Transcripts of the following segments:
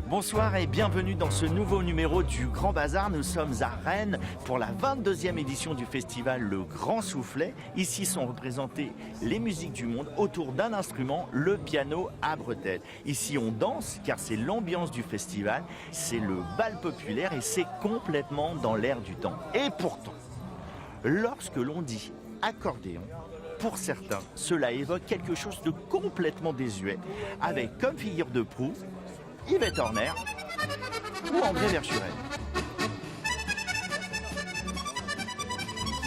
Bonsoir et bienvenue dans ce nouveau numéro du Grand Bazar. Nous sommes à Rennes pour la 22e édition du festival Le Grand Soufflet. Ici sont représentées les musiques du monde autour d'un instrument, le piano à bretelles. Ici on danse car c'est l'ambiance du festival, c'est le bal populaire et c'est complètement dans l'air du temps. Et pourtant, lorsque l'on dit accordéon, pour certains, cela évoque quelque chose de complètement désuet, avec comme figure de proue Yvette Horner ou André Verschuren.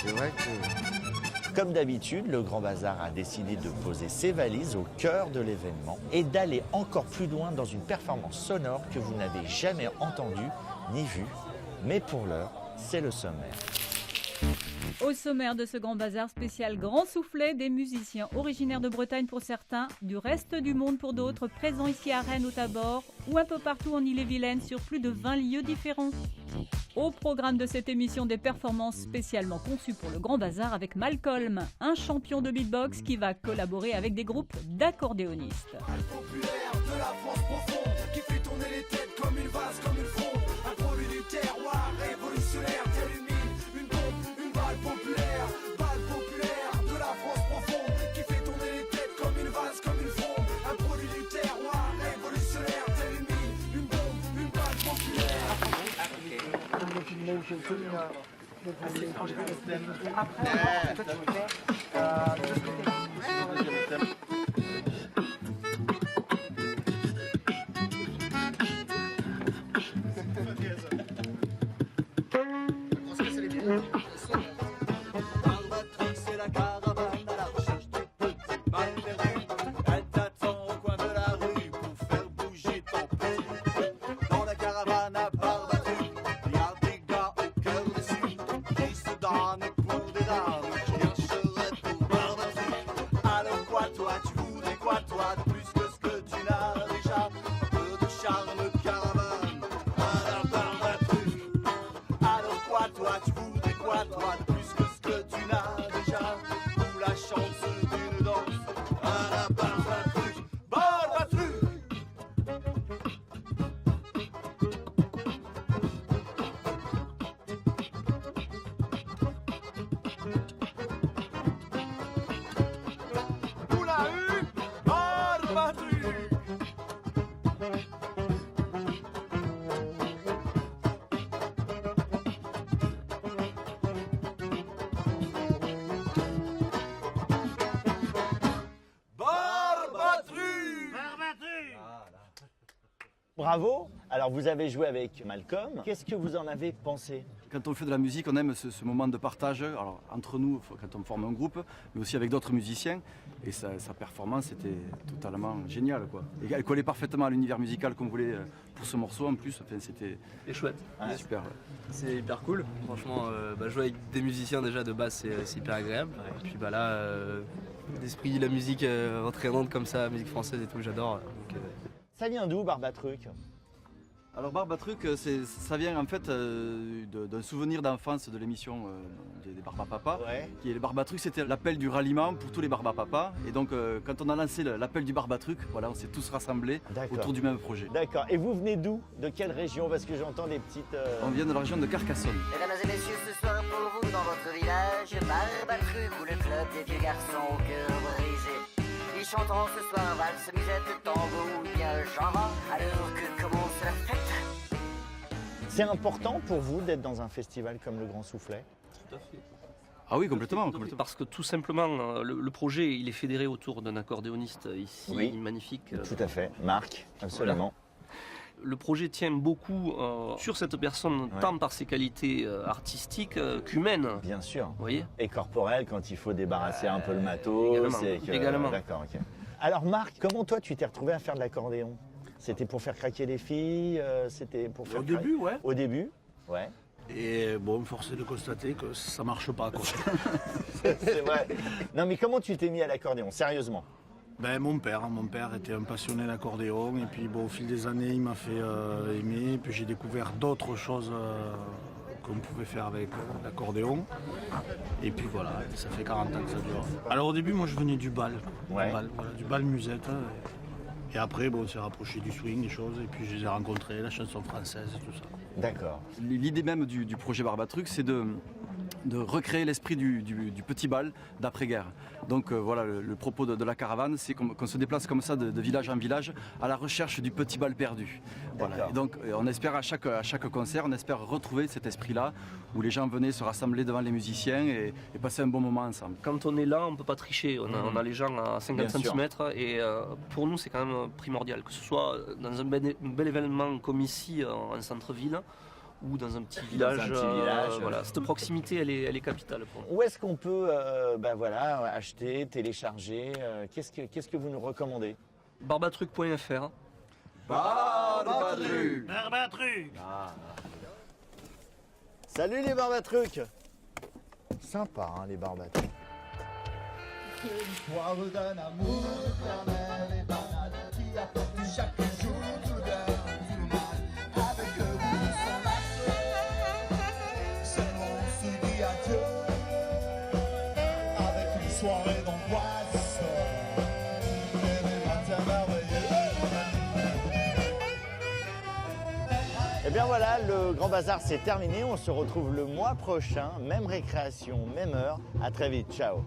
C'est vrai que... Comme d'habitude, le Grand Bazar a décidé de poser ses valises au cœur de l'événement et d'aller encore plus loin dans une performance sonore que vous n'avez jamais entendue ni vue. Mais pour l'heure, c'est le sommaire. Au sommaire de ce Grand Bazar spécial Grand Soufflet, des musiciens originaires de Bretagne pour certains, du reste du monde pour d'autres, présents ici à Rennes, au Tabor ou un peu partout en Ille-et-Vilaine sur plus de 20 lieux différents. Au programme de cette émission, des performances spécialement conçues pour le Grand Bazar avec Malcolm, un champion de beatbox qui va collaborer avec des groupes d'accordéonistes. Populaire de la France profonde, qui fait tourner les têtes comme une vase, comme une fronde, un produit du terroir révolutionnaire, tel une mine, une bombe, une balle populaire de la France profonde, qui fait tourner les têtes comme une vase, comme une fronde, un produit du terroir révolutionnaire, tel une mine, une bombe, une balle populaire. C'est la caravane à la recherche du petit mal perdu. Elle t'attend au coin de la rue pour faire bouger ton petit. Dans la caravane à Barbatru, il y a des gars au cœur dessus qui se donnent pour des dames. Je chercherai pour Barbatru. Alors quoi toi, tu voudrais quoi toi, de plus que ce que tu n'as déjà? Un peu de charme caravane à la Barbatru. Alors quoi toi, tu voudrais quoi toi, de plus que ce que tu n'as déjà? Ou la chance d'une danse à la Barbatru. Barbatru! Oula, Barbatru! Bravo. Alors vous avez joué avec Malcolm. Qu'est-ce que vous en avez pensé? Quand on fait de la musique, on aime ce moment de partage, alors entre nous, quand on forme un groupe, mais aussi avec d'autres musiciens. Et sa performance était totalement géniale, quoi. Et elle collait parfaitement à l'univers musical qu'on voulait pour ce morceau en plus. Enfin, c'était chouette. Ouais, super. Ouais. C'est hyper cool. Franchement, jouer avec des musiciens déjà de base, c'est hyper agréable. Et puis là, l'esprit, la musique entraînante comme ça, la musique française et tout, j'adore. Donc, Ça vient d'où, Barbatruc? Alors Barbatruc, ça vient en fait d'un souvenir d'enfance de l'émission des Barbapapa. Ouais. Qui est le Barbatruc, c'était l'appel du ralliement pour tous les Barbapapa. Et donc quand on a lancé l'appel du Barbatruc, voilà, on s'est tous rassemblés autour du même projet. D'accord. Et vous venez d'où? De quelle région? Parce que j'entends des petites... On vient de la région de Carcassonne. Mesdames et messieurs, ce soir pour vous dans votre village, Barbatruc ou le club des vieux garçons au cœur brisé. Ils chanteront ce soir valse, musette, tango ou bien java, alors que commence la fête. C'est important pour vous d'être dans un festival comme le Grand Soufflet? tout à fait. Ah oui, complètement. Parce que tout simplement, le projet, il est fédéré autour d'un accordéoniste ici, Oui. magnifique. Tout à fait. Marc, absolument. Le projet tient beaucoup sur cette personne, Ouais. tant par ses qualités artistiques qu'humaines. Bien sûr. Vous voyez ? Et corporel, quand il faut débarrasser un peu le matos. Également. D'accord, ok. Alors Marc, comment toi tu t'es retrouvé à faire de l'accordéon? C'était pour faire craquer les filles? C'était pour faire Au début, ouais. Au début, ouais. Et bon, force est de constater que ça marche pas, quoi. C'est vrai. Non mais comment tu t'es mis à l'accordéon, sérieusement? Ben, mon père était un passionné d'accordéon et puis bon, au fil des années il m'a fait aimer, puis j'ai découvert d'autres choses qu'on pouvait faire avec l'accordéon et puis voilà, ça fait 40 ans que ça dure. Alors au début moi je venais du bal, Ouais. du bal musette et après bon, on s'est rapproché du swing, des choses et puis je les ai rencontrés, la chanson française et tout ça. D'accord. L'idée même du projet Barbatruc, c'est de recréer l'esprit du petit bal d'après-guerre. Donc voilà, le propos de la caravane, c'est qu'on se déplace comme ça de village en village à la recherche du petit bal perdu. Voilà. Et donc on espère à chaque concert, on espère retrouver cet esprit-là où les gens venaient se rassembler devant les musiciens et passer un bon moment ensemble. Quand on est là, on ne peut pas tricher. On a les gens à 50 Bien sûr. cm et pour nous, c'est quand même primordial. Que ce soit dans un bel événement comme ici, en centre-ville, ou dans un petit village. Voilà. Cette proximité, elle est capitale pour nous. Où est-ce qu'on peut acheter, télécharger qu'est-ce que vous nous recommandez? Barbatruc.fr. Barbatruc. Salut les Barbatrucs. Sympa hein, les Barbatrucs. Histoire d'un amour éternel et banal qui apporte chaque jour tout bien, tout le mal. Avec vous sans lâcher, seulement on se dit adieu. Avec une soirée d'angoisse et des matins merveilleux. Et bien voilà, le Grand Bazar c'est terminé. On se retrouve le mois prochain, même récréation, même heure. À très vite, ciao.